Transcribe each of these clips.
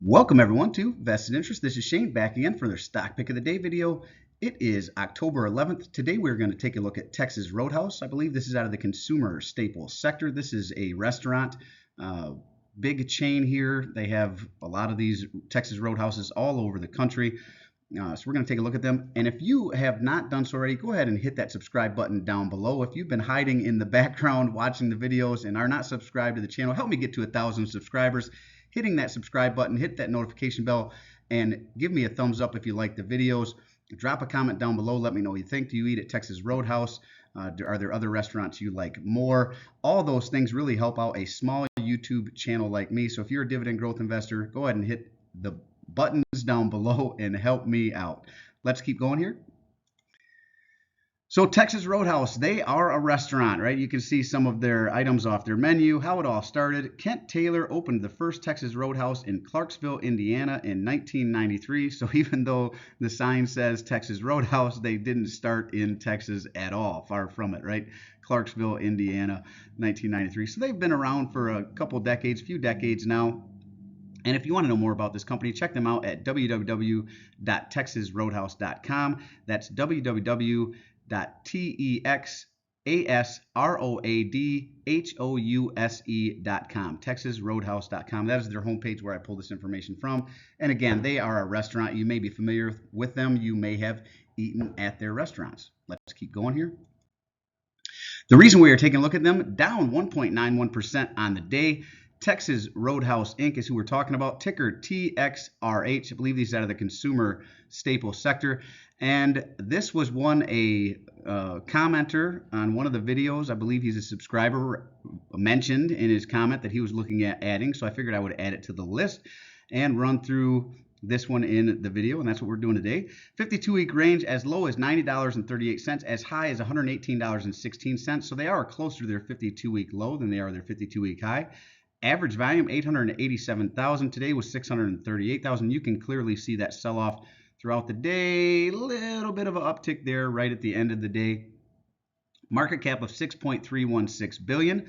Welcome everyone to Vested Interest. This is Shane back again for their stock pick of the day video. It is October 11th. Today we're going to take a look at Texas Roadhouse. I believe this is out of the consumer staples sector. This is a restaurant, big chain here. They have a lot of these Texas Roadhouses all over the country. So we're going to take a look at them. And if you have not done so already, go ahead and hit that subscribe button down below. If you've been hiding in the background watching the videos and are not subscribed to the channel, help me get to 1,000 subscribers. Hitting that subscribe button, hit that notification bell, and give me a thumbs up if you like the videos. Drop a comment down below. Let me know what you think. Do you eat at Texas Roadhouse? Are there other restaurants you like more? All those things really help out a small YouTube channel like me. So if you're a dividend growth investor, go ahead and hit the buttons down below and help me out. Let's keep going here. So Texas Roadhouse, they are a restaurant, right? You can see some of their items off their menu, how it all started. Kent Taylor opened the first Texas Roadhouse in Clarksville, Indiana in 1993. So even though the sign says Texas Roadhouse, they didn't start in Texas at all, far from it, right? Clarksville, Indiana, 1993. So they've been around for a couple decades, few decades now. And if you want to know more about this company, check them out at www.texasroadhouse.com. That's www.texasroadhouse.com, texasroadhouse.com. That is their homepage where I pull this information from. And again, they are a restaurant. You may be familiar with them. You may have eaten at their restaurants. Let's keep going here. The reason we are taking a look at them, down 1.91% on the day. Texas Roadhouse Inc. is who we're talking about, ticker TXRH. I believe these are out of the consumer staple sector. And this was a commenter on one of the videos. I believe he's a subscriber, mentioned in his comment that he was looking at adding. So I figured I would add it to the list and run through this one in the video, and that's what we're doing today. 52-week range as low as $90.38, as high as $118.16. So they are closer to their 52-week low than they are their 52-week high. Average volume 887,000. Today was 638,000. You can clearly see that sell-off throughout the day. Little bit of an uptick there right at the end of the day. Market cap of 6.316 billion.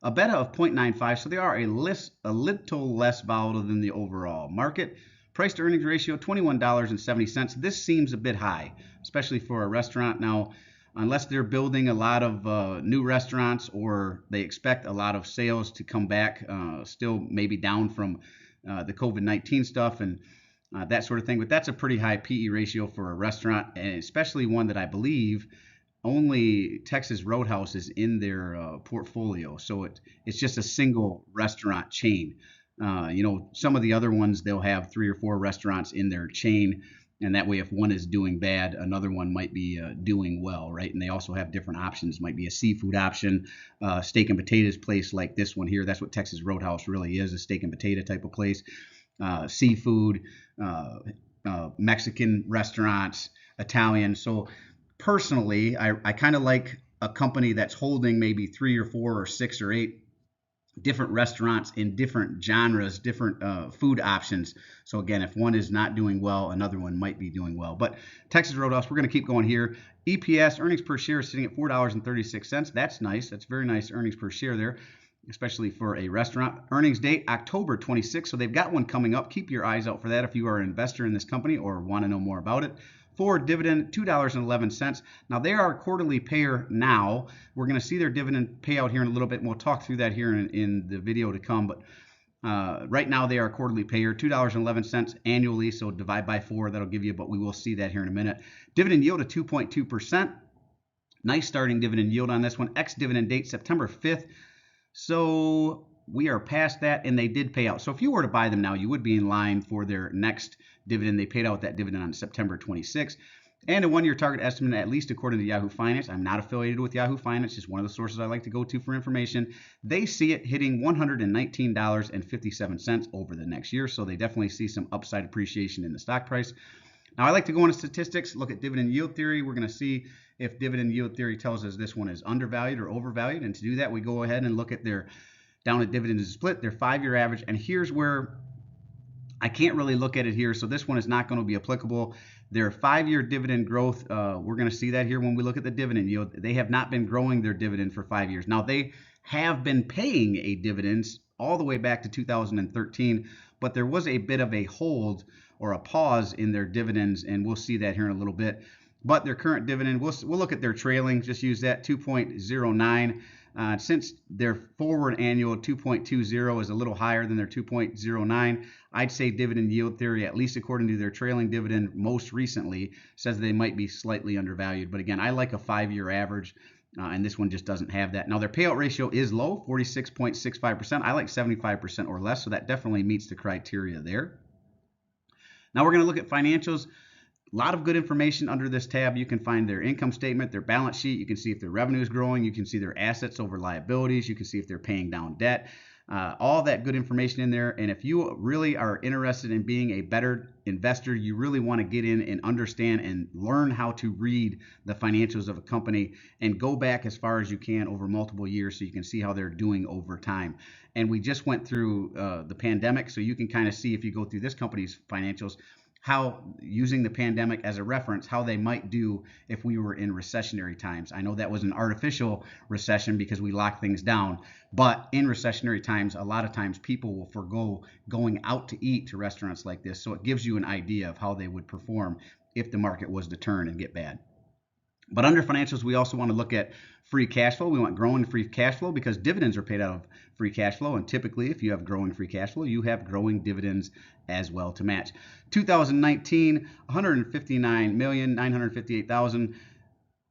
A beta of 0.95. So they are a little less volatile than the overall market. Price to earnings ratio $21.70. This seems a bit high, especially for a restaurant. Now, unless they're building a lot of new restaurants or they expect a lot of sales to come back, still maybe down from the COVID-19 stuff and that sort of thing. But that's a pretty high PE ratio for a restaurant, and especially one that I believe only Texas Roadhouse is in their portfolio. So it's just a single restaurant chain. Some of the other ones, they'll have 3 or 4 restaurants in their chain. And that way, if one is doing bad, another one might be doing well, right? And they also have different options. Might be a seafood option, steak and potatoes place like this one here. That's what Texas Roadhouse really is, a steak and potato type of place. Seafood, Mexican restaurants, Italian. So personally, I kind of like a company that's holding maybe 3 or 4 or 6 or 8 different restaurants in different genres, different food options. So again, if one is not doing well, another one might be doing well. But Texas Roadhouse, we're going to keep going here. EPS, earnings per share, is sitting at $4.36. That's nice. That's very nice earnings per share there, especially for a restaurant. Earnings date, October 26th. So they've got one coming up. Keep your eyes out for that if you are an investor in this company or want to know more about it. For dividend, $2.11. Now, they are a quarterly payer now. We're going to see their dividend payout here in a little bit, and we'll talk through that here in the video to come. But right now, they are a quarterly payer, $2.11 annually, so divide by 4, that'll give you, but we will see that here in a minute. Dividend yield of 2.2%. Nice starting dividend yield on this one. Ex-dividend date, September 5th. So we are past that, and they did pay out. So if you were to buy them now, you would be in line for their next dividend. They paid out that dividend on September 26th. And a one-year target estimate, at least according to Yahoo Finance. I'm not affiliated with Yahoo Finance, just one of the sources I like to go to for information. They see it hitting $119.57 over the next year, so they definitely see some upside appreciation in the stock price. Now, I like to go into statistics, look at dividend yield theory. We're going to see if dividend yield theory tells us this one is undervalued or overvalued. And to do that, we go ahead and look at their down at dividends split, their 5-year average. And here's where I can't really look at it here, so this one is not going to be applicable. Their 5-year dividend growth, we're going to see that here when we look at the dividend yield. They have not been growing their dividend for 5 years. Now, they have been paying a dividend all the way back to 2013, but there was a bit of a hold or a pause in their dividends, and we'll see that here in a little bit. But their current dividend, we'll look at their trailing, just use that 2.09. Since their forward annual 2.20 is a little higher than their 2.09, I'd say dividend yield theory, at least according to their trailing dividend most recently, says they might be slightly undervalued. But again, I like a 5-year average, and this one just doesn't have that. Now, their payout ratio is low, 46.65%. I like 75% or less, so that definitely meets the criteria there. Now we're going to look at financials. A lot of good information under this tab. You can find their income statement, their balance sheet. You can see if their revenue is growing. You can see their assets over liabilities. You can see if they're paying down debt. All that good information in there. And if you really are interested in being a better investor, you really want to get in and understand and learn how to read the financials of a company and go back as far as you can over multiple years so you can see how they're doing over time. And we just went through the pandemic, so you can kind of see if you go through this company's financials, how, using the pandemic as a reference, how they might do if we were in recessionary times. I know that was an artificial recession because we locked things down, but in recessionary times, a lot of times people will forego going out to eat to restaurants like this. So it gives you an idea of how they would perform if the market was to turn and get bad. But under financials, we also want to look at free cash flow. We want growing free cash flow because dividends are paid out of free cash flow. And typically, if you have growing free cash flow, you have growing dividends as well to match. 2019, $159,958,000.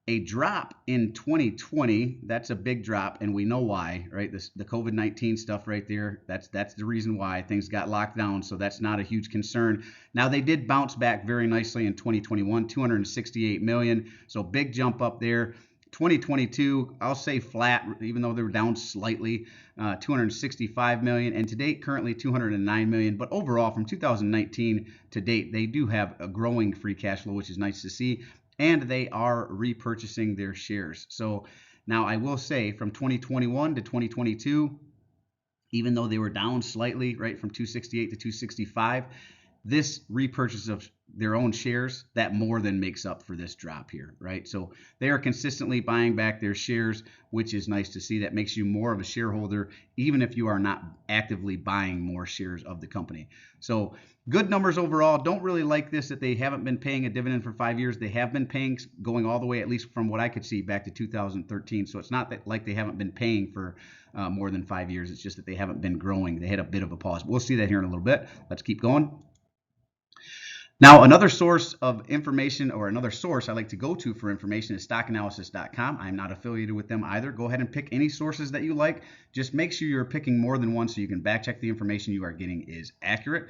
A drop in 2020, that's a big drop, and we know why, right? The COVID-19 stuff right there, that's the reason why things got locked down, so that's not a huge concern. Now, they did bounce back very nicely in 2021, $268 million, so big jump up there. 2022, I'll say flat, even though they were down slightly, $265 million, and to date, currently $209 million. But overall, from 2019 to date, they do have a growing free cash flow, which is nice to see. And they are repurchasing their shares. So now I will say from 2021 to 2022, even though they were down slightly, right, from 268 to 265, this repurchase of their own shares, that more than makes up for this drop here, right? So they are consistently buying back their shares, which is nice to see. That makes you more of a shareholder, even if you are not actively buying more shares of the company. So good numbers overall. Don't really like this that they haven't been paying a dividend for 5 years. They have been paying, going all the way, at least from what I could see, back to 2013. So it's not that like they haven't been paying for more than 5 years. It's just that they haven't been growing. They had a bit of a pause. We'll see that here in a little bit. Let's keep going. Now, another source of information, or another source I like to go to for information, is stockanalysis.com. I'm not affiliated with them either. Go ahead and pick any sources that you like. Just make sure you're picking more than one so you can back check the information you are getting is accurate.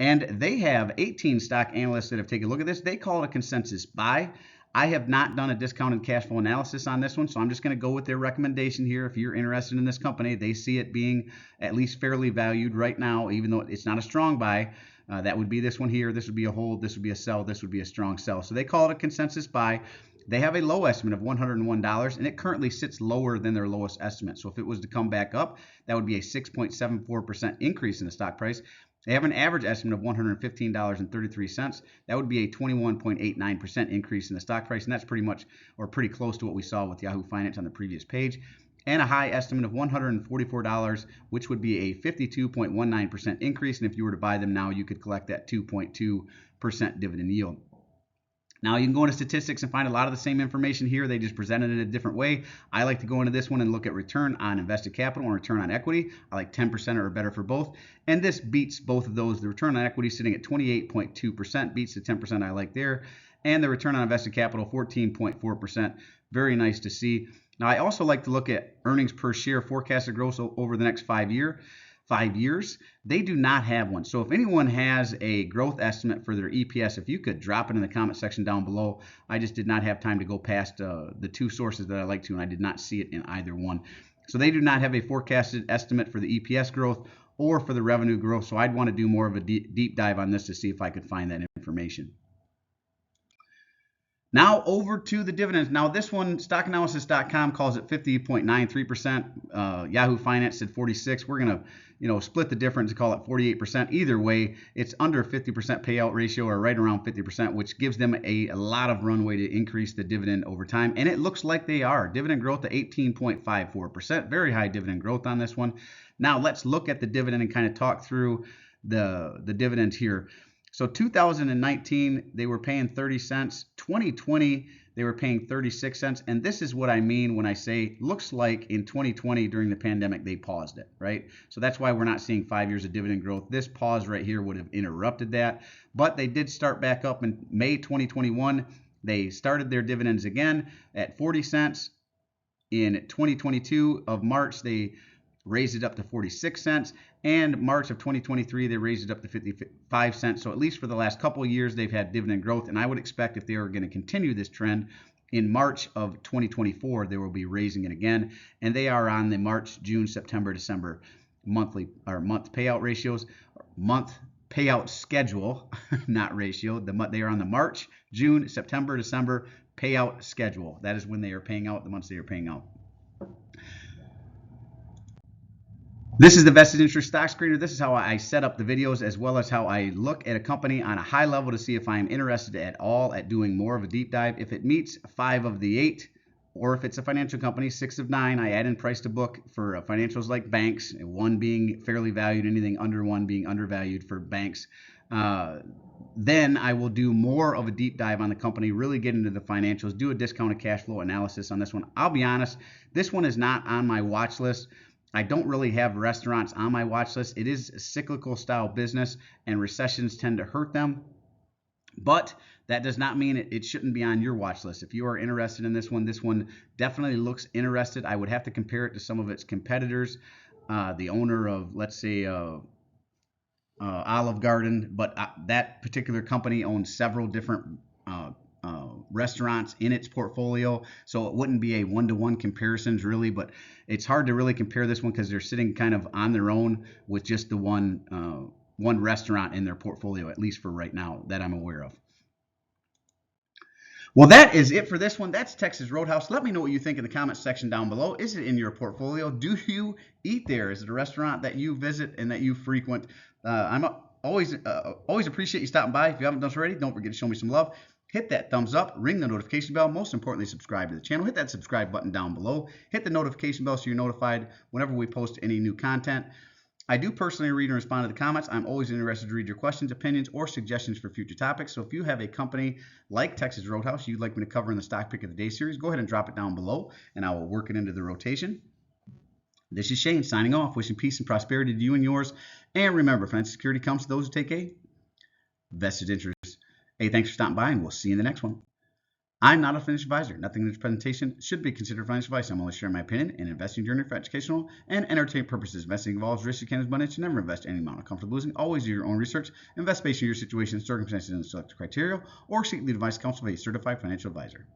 And they have 18 stock analysts that have taken a look at this. They call it a consensus buy. I have not done a discounted cash flow analysis on this one, so I'm just going to go with their recommendation here. If you're interested in this company, they see it being at least fairly valued right now, even though it's not a strong buy. That would be this one here. This would be a hold. This would be a sell. This would be a strong sell. So they call it a consensus buy. They have a low estimate of $101, and it currently sits lower than their lowest estimate. So if it was to come back up, that would be a 6.74% increase in the stock price. They have an average estimate of $115.33. That would be a 21.89% increase in the stock price, and that's pretty much, or pretty close to what we saw with Yahoo Finance on the previous page. And a high estimate of $144, which would be a 52.19% increase. And if you were to buy them now, you could collect that 2.2% dividend yield. Now, you can go into statistics and find a lot of the same information here. They just present it in a different way. I like to go into this one and look at return on invested capital and return on equity. I like 10% or better for both. And this beats both of those. The return on equity sitting at 28.2%, beats the 10% I like there. And the return on invested capital, 14.4%. Very nice to see. Now, I also like to look at earnings per share forecasted growth over the next 5 years. They do not have one. So if anyone has a growth estimate for their EPS, if you could drop it in the comment section down below. I just did not have time to go past the two sources that I like to, and I did not see it in either one. So they do not have a forecasted estimate for the EPS growth or for the revenue growth. So I'd want to do more of a deep dive on this to see if I could find that information. Now over to the dividends. Now this one, stockanalysis.com calls it 50.93%. Yahoo Finance said 46. We're going to, split the difference and call it 48%. Either way, it's under 50% payout ratio, or right around 50%, which gives them a lot of runway to increase the dividend over time. And it looks like they are. Dividend growth to 18.54%. Very high dividend growth on this one. Now let's look at the dividend and kind of talk through the dividends here. So 2019, they were paying 30 cents. 2020, they were paying 36 cents. And this is what I mean when I say, looks like in 2020 during the pandemic, they paused it, right? So that's why we're not seeing 5 years of dividend growth. This pause right here would have interrupted that. But they did start back up in May 2021. They started their dividends again at 40 cents. In 2022 of March, they raised it up to 46 cents, and March of 2023 they raised it up to 55 cents. So at least for the last couple of years they've had dividend growth, and I would expect if they are going to continue this trend in March of 2024 they will be raising it again. And they are on the March, June, September, December month payout ratios, month payout schedule, not ratio. They are on the March, June, September, December payout schedule. That is when they are paying out, the months they are paying out. This is the vested interest stock screener. This is how I set up the videos, as well as how I look at a company on a high level to see if I am interested at all at doing more of a deep dive. If it meets 5 of the 8, or if it's a financial company, 6 of 9, I add in price to book for financials like banks, 1 being fairly valued, anything under 1 being undervalued for banks. Then I will do more of a deep dive on the company, really get into the financials, do a discounted cash flow analysis on this one. I'll be honest, this one is not on my watch list. I don't really have restaurants on my watch list. It is a cyclical style business, and recessions tend to hurt them. But that does not mean it shouldn't be on your watch list. If you are interested in this one definitely looks interested. I would have to compare it to some of its competitors. The owner of, let's say, Olive Garden, but that particular company owns several different restaurants in its portfolio, so it wouldn't be a one-to-one comparisons really, but it's hard to really compare this one because they're sitting kind of on their own with just the one restaurant in their portfolio, at least for right now that I'm aware of. Well, that is it for this one. That's Texas Roadhouse. Let me know what you think in the comments section down below. Is it in your portfolio? Do you eat there? Is it a restaurant that you visit and that you frequent? I'm always appreciate you stopping by. If you haven't done so already, don't forget to show me some love. Hit that thumbs up, ring the notification bell. Most importantly, subscribe to the channel. Hit that subscribe button down below. Hit the notification bell so you're notified whenever we post any new content. I do personally read and respond to the comments. I'm always interested to read your questions, opinions, or suggestions for future topics. So if you have a company like Texas Roadhouse you'd like me to cover in the Stock Pick of the Day series, go ahead and drop it down below, and I will work it into the rotation. This is Shane signing off, wishing peace and prosperity to you and yours. And remember, financial security comes to those who take a vested interest. Hey, thanks for stopping by, and we'll see you in the next one. I'm not a financial advisor. Nothing in this presentation should be considered financial advice. I'm only sharing my opinion and investing journey for educational and entertainment purposes. Investing involves risk. You can't lose money. You should never invest any amount of comfortable losing. Always do your own research. Invest based on your situation, circumstances, and select criteria, or seek legal advice counsel of a certified financial advisor.